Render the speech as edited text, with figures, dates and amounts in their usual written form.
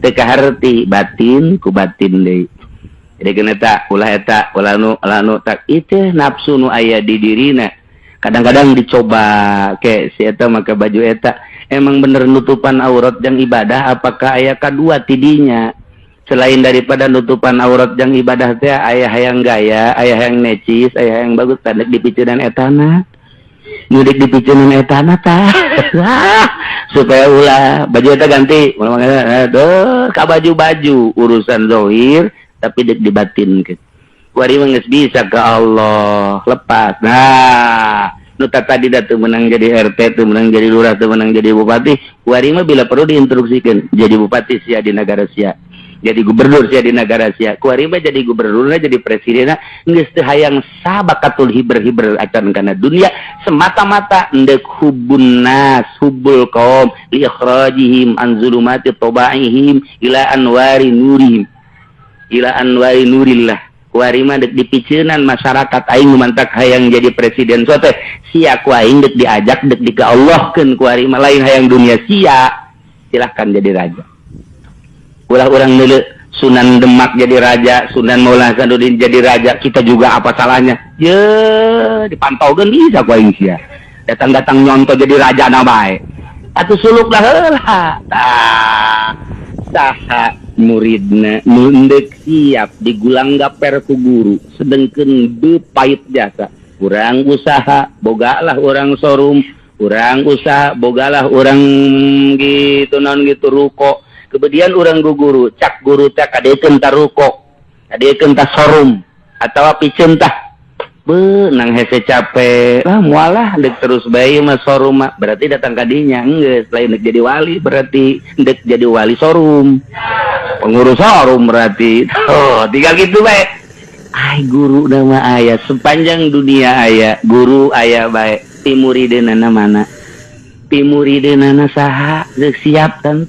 teka harti batin ku batin deui. Jadi kena tak ulah eta ulah nu tak itu nafsu nu aya di dirina. Kadang-kadang dicoba ke si eta make baju eta emang bener nutupan aurat yang ibadah apakah aya kadua tidinya selain daripada nutupan aurat yang ibadah teh aya hayang gaya aya hayang necis aya hayang bagus tandek dipiceunan etana ngudik dipiceunan etana tah supaya ulah baju eta ganti aduh ka baju-baju urusan zahir tapi dek dibatinkeun kuari mah geus bisa ke Allah lepas. Nah nu tadi teu menang jadi RT teu menang jadi lurah teu menang jadi bupati kuari mah bila perlu diinstruksikan jadi bupati sia di negara sia jadi gubernur sia di negara sia kuari mah jadi gubernurna jadi presidenna geus teu hayang sabakatul hiber-hiber acan kana dunia semata-mata endek hubun nas hubul qaum li ikhrajihim an zulumati tabaihim ila anwari nurihim ila anwari nurillah kuari mah dek dipiceunan masyarakat aing mantak hayang jadi presiden sote sia ku aing dek diajak dek dikaallahkeun kuari mah lain hayang dunia sia silahkan jadi raja ulah urang neuleu Sunan Demak jadi raja Sunan Maulana Saduddin jadi raja kita juga apa salahnya ye dipantaukeun bisa ku aing sia datang-datang nyonto jadi raja na bae atuh suluk lah heula tah saha muridna mundek siap digulang gaper ku guru sedengkeun bepait jasa urang usaha bogalah urang showroom urang usaha bogalah urang gitu naon gitu ruko kemudian urang guru cak guru teh kadekeun ta ruko kadekeun ta showroom atawa piceun tah nang hese capek lah mualah dek terus bae mah showroom mah berarti datang ka dinya geus lain dek jadi wali berarti dek jadi wali showroom pengurus showroom berarti oh tinggal gitu bae ai guru nama aya sepanjang dunia aya guru aya bae pimuridena mana pimuridena saha geus siap kan